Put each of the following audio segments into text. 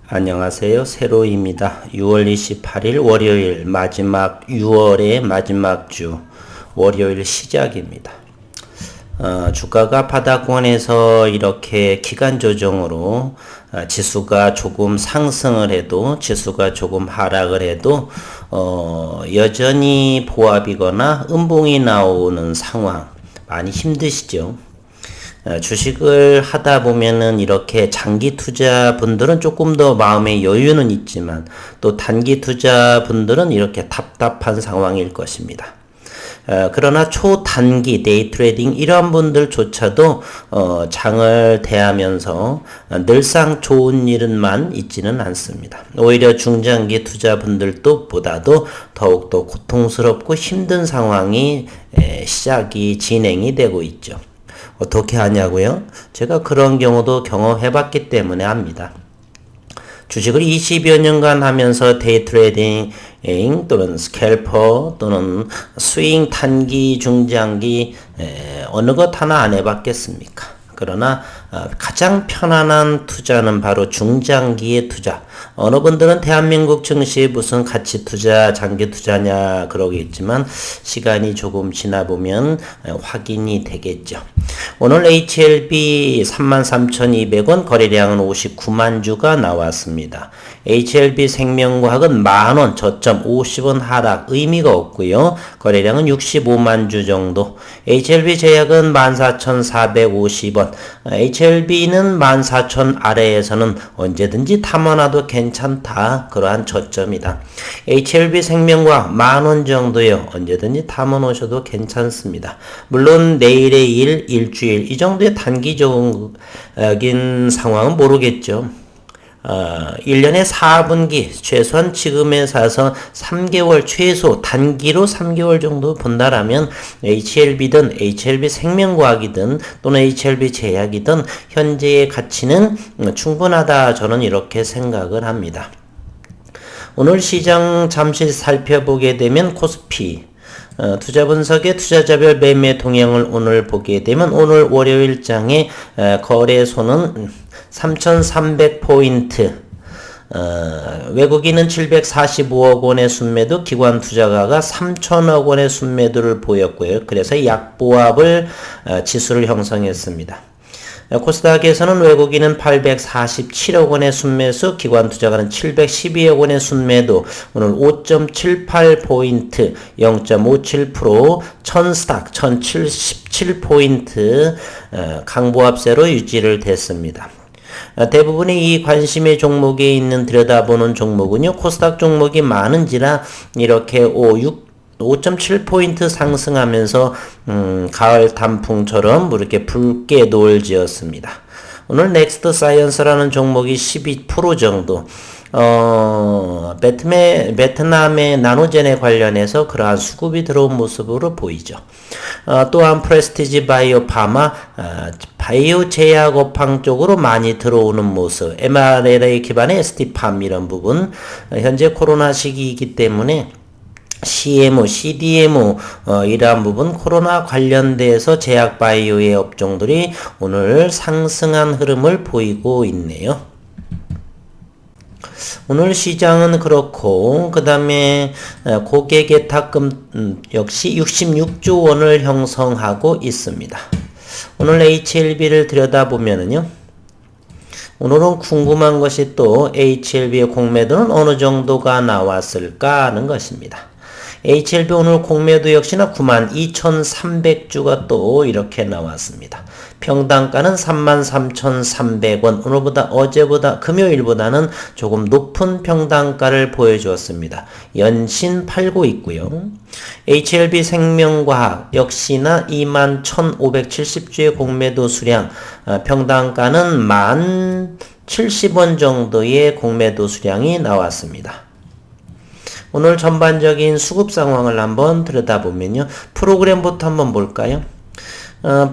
안녕하세요. 세로입니다. 6월 28일 월요일 6월의 마지막 주 월요일 시작입니다. 주가가 바닥권에서 이렇게 기간 조정으로 지수가 조금 상승을 해도 지수가 조금 하락을 해도 여전히 보합이거나 음봉이 나오는 상황 많이 힘드시죠? 주식을 하다 보면은 이렇게 장기 투자 분들은 조금 더 마음의 여유는 있지만 또 단기 투자 분들은 이렇게 답답한 상황일 것입니다. 그러나 초단기 데이 트레이딩 이런 분들조차도 장을 대하면서 늘상 좋은 일은만 있지는 않습니다. 오히려 중장기 투자 분들도 보다도 더욱더 고통스럽고 힘든 상황이 진행이 되고 있죠. 어떻게 하냐고요? 제가 그런 경우도 경험해봤기 때문에 압니다. 주식을 20여 년간 하면서 데이 트레이딩 또는 스캘퍼 또는 스윙 단기 중장기 어느 것 하나 안 해봤겠습니까? 그러나 가장 편안한 투자는 바로 중장기의 투자. 어느 분들은 대한민국 증시에 무슨 가치 투자, 장기 투자냐 그러겠지만 시간이 조금 지나 보면 확인이 되겠죠. 오늘 HLB 33,200원, 거래량은 59만 주가 나왔습니다. HLB 생명과학은 만원, 저점 50원 하락, 의미가 없고요. 거래량은 65만 주 정도. HLB 제약은 14,450원. HLB는 14,000 아래에서는 언제든지 탐험하도 괜찮다. 그러한 저점이다. HLB 생명과학 만원 정도요. 언제든지 탐험하셔도 괜찮습니다. 물론 내일의 일, 일주일 이 정도의 단기적인 상황은 모르겠죠. 1년에 4분기 최소한 지금에 사서 3개월 최소 단기로 3개월 정도 본다라면 HLB든 HLB 생명과학이든 또는 HLB 제약이든 현재의 가치는 충분하다 저는 이렇게 생각을 합니다. 오늘 시장 잠시 살펴보게 되면 코스피 투자 분석의 투자자별 매매 동향을 오늘 보게 되면 오늘 월요일장에 거래소는 3,300포인트 외국인은 745억 원의 순매도, 기관 투자가가 3천억 원의 순매도를 보였고요. 그래서 약보합을 지수를 형성했습니다. 코스닥에서는 외국인은 847억 원의 순매수, 기관 투자가는 712억 원의 순매도, 오늘 5.78포인트, 0.57%, 천스닥 1077포인트 강보합세로 유지를 됐습니다. 대부분의 이 관심의 종목에 있는 들여다보는 종목은요, 코스닥 종목이 많은지라 이렇게 5.7포인트 상승하면서 가을 단풍처럼 이렇게 붉게 노을 지었습니다. 오늘 넥스트 사이언스라는 종목이 12% 정도 베트남의 나노젠에 관련해서 그러한 수급이 들어온 모습으로 보이죠. 또한 프레스티지 바이오 파마 바이오 제약업황 쪽으로 많이 들어오는 모습, mRNA 기반의 ST팜 이런 부분, 현재 코로나 시기이기 때문에 CMO, CDMO 이러한 부분 코로나 관련돼서 제약 바이오의 업종들이 오늘 상승한 흐름을 보이고 있네요. 오늘 시장은 그렇고 그 다음에 고객예탁금 역시 66조 원을 형성하고 있습니다. 오늘 HLB를 들여다보면은요, 오늘은 궁금한 것이 또 HLB의 공매도는 어느 정도가 나왔을까 하는 것입니다. HLB 오늘 공매도 역시나 92,300주가 또 이렇게 나왔습니다. 평당가는 33,300원, 오늘보다 금요일보다는 조금 높은 평당가를 보여주었습니다. 연신 팔고 있고요. HLB 생명과학 역시나 21,570주의 공매도 수량, 평당가는 10,070원 정도의 공매도 수량이 나왔습니다. 오늘 전반적인 수급 상황을 한번 들여다보면요. 프로그램부터 한번 볼까요?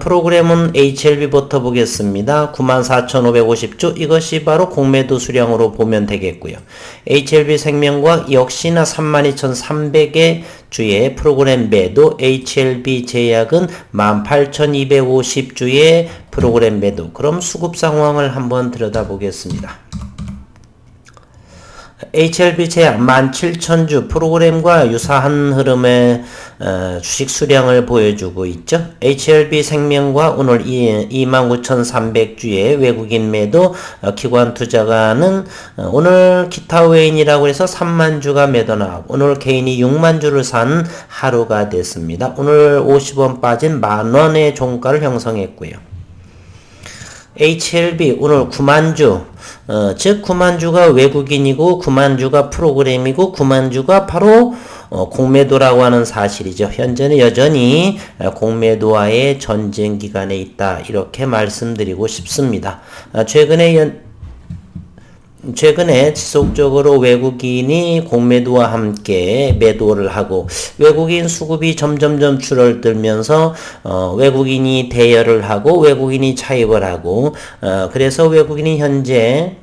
프로그램은 HLB부터 보겠습니다. 94,550주, 이것이 바로 공매도 수량으로 보면 되겠고요. HLB 생명과학 역시나 32,300의 주의 프로그램 매도, HLB 제약은 18,250주의 프로그램 매도. 그럼 수급 상황을 한번 들여다보겠습니다. HLB 제약 17,000주 프로그램과 유사한 흐름의 주식 수량을 보여주고 있죠. HLB 생명과 오늘 29,300주의 외국인 매도 기관 투자가는 오늘 기타 외인이라고 해서 3만 주가 매도 나오고 오늘 개인이 6만 주를 산 하루가 됐습니다. 오늘 50원 빠진 만원의 종가를 형성했고요. HLB 오늘 9만주 즉 9만주가 외국인이고 9만주가 프로그램이고 9만주가 바로 공매도라고 하는 사실이죠. 현재는 여전히 공매도와의 전쟁 기간에 있다 이렇게 말씀드리고 싶습니다. 최근에 지속적으로 외국인이 공매도와 함께 매도를 하고 외국인 수급이 점점점 줄어들면서 외국인이 대여를 하고 외국인이 차입을 하고 그래서 외국인이 현재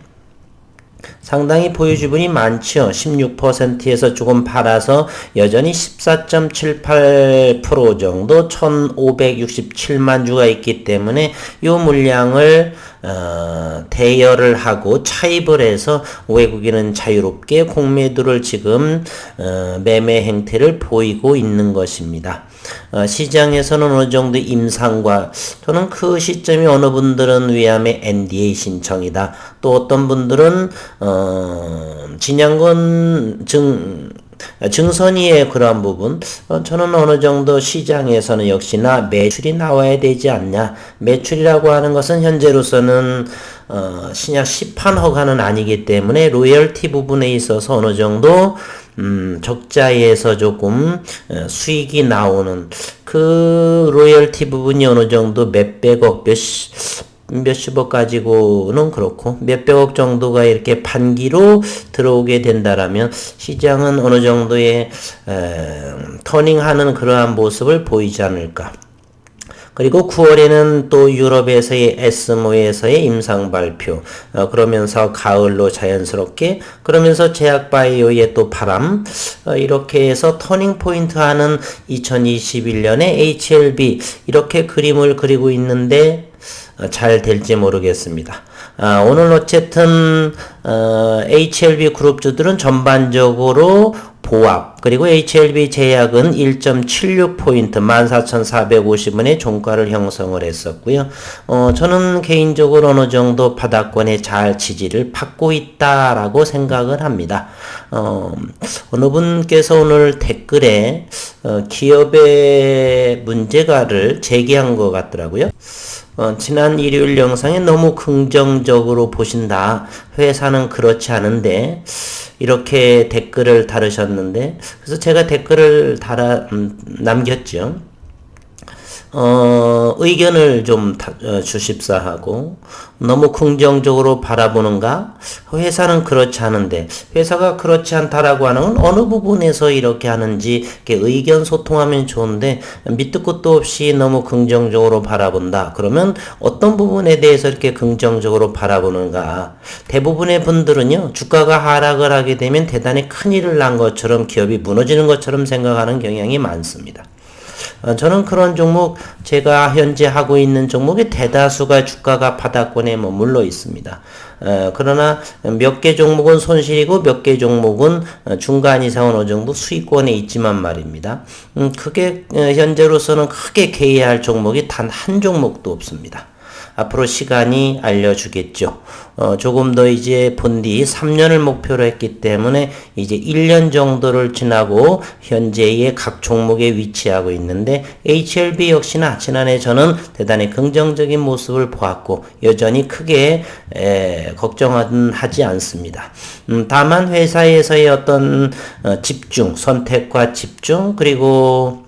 상당히 보유지분이 많죠. 16%에서 조금 팔아서 여전히 14.78% 정도 1567만 주가 있기 때문에 이 물량을 대여를 하고 차입을 해서 외국인은 자유롭게 공매도를 지금 매매 행태를 보이고 있는 것입니다. 시장에서는 어느 정도 임상과 저는 그 시점이 어느 분들은 위암의 NDA 신청이다. 또 어떤 분들은 진양건 증선이의 그러한 부분 저는 어느 정도 시장에서는 역시나 매출이 나와야 되지 않냐. 매출이라고 하는 것은 현재로서는 신약 시판 허가는 아니기 때문에 로열티 부분에 있어서 어느 정도 적자에서 조금 수익이 나오는 그 로열티 부분이 어느 정도 몇백억 몇십억 가지고는 그렇고 몇백억 정도가 이렇게 반기로 들어오게 된다라면 시장은 어느 정도의 터닝하는 그러한 모습을 보이지 않을까. 그리고 9월에는 또 유럽에서의 에스모에서의 임상 발표 그러면서 가을로 자연스럽게 그러면서 제약바이오의 또 바람 이렇게 해서 터닝 포인트 하는 2021년에 HLB 이렇게 그림을 그리고 있는데 잘 될지 모르겠습니다. 오늘 어쨌든 HLB 그룹주들은 전반적으로 보합 그리고 HLB 제약은 1.76포인트 14,450원의 종가를 형성을 했었고요. 저는 개인적으로 어느 정도 바닥권에 잘 지지를 받고 있다라고 생각을 합니다. 어느 분께서 오늘 댓글에 기업의 문제가를 제기한 것 같더라고요. 지난 일요일 영상에 너무 긍정적으로 보신다. 회사는 그렇지 않은데 이렇게 댓글을 달으셨는데 그래서 제가 댓글을 남겼죠. 의견을 좀 주십사 하고 너무 긍정적으로 바라보는가? 회사는 그렇지 않은데 회사가 그렇지 않다라고 하는 건 어느 부분에서 이렇게 하는지 이렇게 의견 소통하면 좋은데 밑도 끝도 없이 너무 긍정적으로 바라본다. 그러면 어떤 부분에 대해서 이렇게 긍정적으로 바라보는가? 대부분의 분들은요. 주가가 하락을 하게 되면 대단히 큰일을 난 것처럼 기업이 무너지는 것처럼 생각하는 경향이 많습니다. 저는 그런 종목 제가 현재 하고 있는 종목의 대다수가 주가가 바닥권에 머물러 있습니다. 그러나 몇 개 종목은 손실이고 몇 개 종목은 중간 이상은 어느 정도 수익권에 있지만 말입니다. 크게 현재로서는 크게 개의할 종목이 단 한 종목도 없습니다. 앞으로 시간이 알려주겠죠. 조금 더 이제 본 뒤 3년을 목표로 했기 때문에 이제 1년 정도를 지나고 현재의 각 종목에 위치하고 있는데 HLB 역시나 지난해 저는 대단히 긍정적인 모습을 보았고 여전히 크게 걱정하지 않습니다. 다만 회사에서의 어떤 집중, 선택과 집중 그리고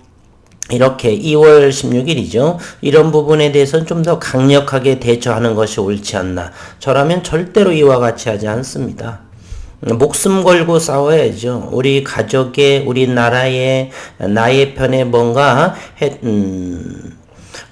이렇게 2월 16일이죠. 이런 부분에 대해서는 좀 더 강력하게 대처하는 것이 옳지 않나. 저라면 절대로 이와 같이 하지 않습니다. 목숨 걸고 싸워야죠. 우리 가족의, 우리 나라의, 나의 편에 뭔가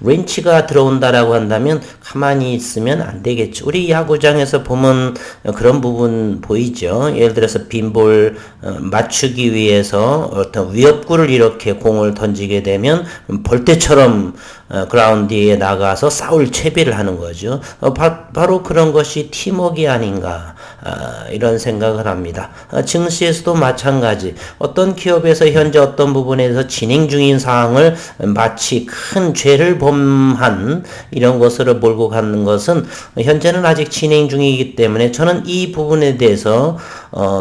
렌치가 들어온다라고 한다면 가만히 있으면 안 되겠죠. 우리 야구장에서 보면 그런 부분 보이죠. 예를 들어서 빈볼 맞추기 위해서 어떤 위협구를 이렇게 공을 던지게 되면 벌떼처럼 그라운드에 나가서 싸울 채비를 하는 거죠. 바로 그런 것이 팀워크가 아닌가 이런 생각을 합니다. 증시에서도 마찬가지. 어떤 기업에서 현재 어떤 부분에서 진행 중인 사항을 마치 큰 죄를 범한 이런 것으로 몰고 가는 것은 현재는 아직 진행 중이기 때문에 저는 이 부분에 대해서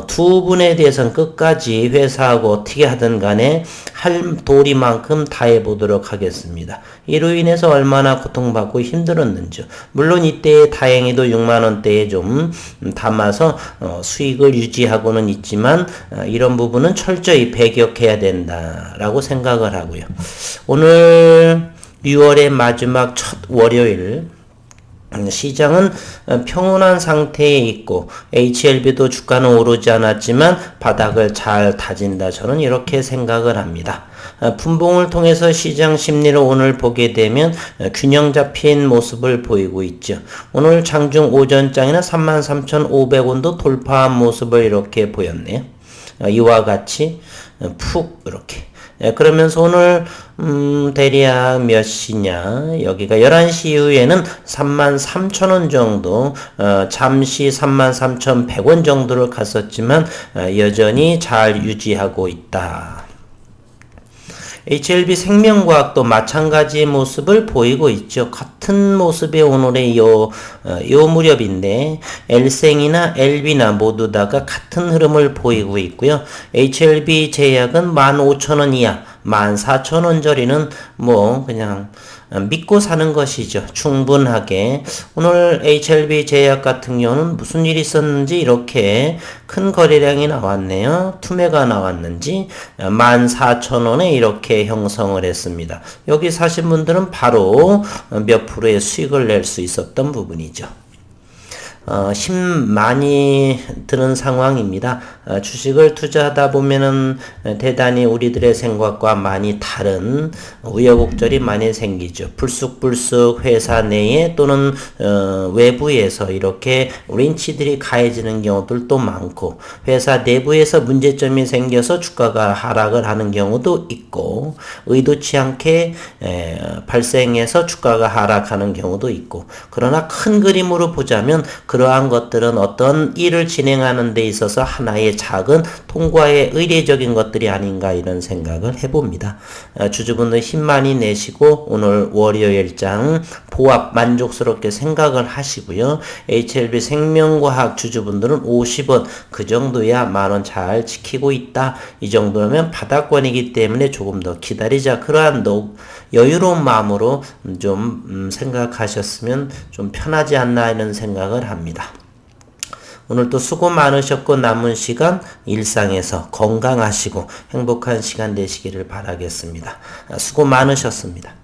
두 분에 대해서는 끝까지 회사하고 어떻게 하든 간에 할 도리만큼 다해보도록 하겠습니다. 이로 인해서 얼마나 고통받고 힘들었는지. 물론 이때 다행히도 6만원대에 좀 담아서 수익을 유지하고는 있지만 이런 부분은 철저히 배격해야 된다라고 생각을 하고요. 오늘 6월의 마지막 첫 월요일 시장은 평온한 상태에 있고 HLB도 주가는 오르지 않았지만 바닥을 잘 다진다. 저는 이렇게 생각을 합니다. 분봉을 통해서 시장 심리를 오늘 보게 되면 균형 잡힌 모습을 보이고 있죠. 오늘 장중 오전장이나 33,500원도 돌파한 모습을 이렇게 보였네요. 이와 같이 푹 이렇게 그러면서 오늘 대략 몇 시냐 여기가 11시 이후에는 33,000원 정도 잠시 33,100원 정도를 갔었지만 여전히 잘 유지하고 있다. HLB 생명과학도 마찬가지의 모습을 보이고 있죠. 같은 모습의 오늘의 요 무렵인데 L생이나 LB나 모두 다가 같은 흐름을 보이고 있고요. HLB 제약은 15,000원 이하 14,000원짜리는 뭐 그냥 믿고 사는 것이죠. 충분하게. 오늘 HLB 제약 같은 경우는 무슨 일이 있었는지 이렇게 큰 거래량이 나왔네요. 투매가 나왔는지 14,000원에 이렇게 형성을 했습니다. 여기 사신 분들은 바로 몇 프로의 수익을 낼 수 있었던 부분이죠. 힘 많이 드는 상황입니다. 주식을 투자하다 보면은 대단히 우리들의 생각과 많이 다른 우여곡절이 많이 생기죠. 불쑥불쑥 회사 내에 또는 외부에서 이렇게 린치들이 가해지는 경우들도 많고 회사 내부에서 문제점이 생겨서 주가가 하락을 하는 경우도 있고 의도치 않게 발생해서 주가가 하락하는 경우도 있고 그러나 큰 그림으로 보자면 그러한 것들은 어떤 일을 진행하는 데 있어서 하나의 작은 통과의 의례적인 것들이 아닌가 이런 생각을 해봅니다. 주주분들 힘 많이 내시고 오늘 월요일장 보합 만족스럽게 생각을 하시고요. HLB 생명과학 주주분들은 50원 그 정도야 만원 잘 지키고 있다. 이 정도면 바닥권이기 때문에 조금 더 기다리자. 그러한 여유로운 마음으로 좀 생각하셨으면 좀 편하지 않나 이런 생각을 합니다. 오늘도 수고 많으셨고 남은 시간 일상에서 건강하시고 행복한 시간 되시기를 바라겠습니다. 수고 많으셨습니다.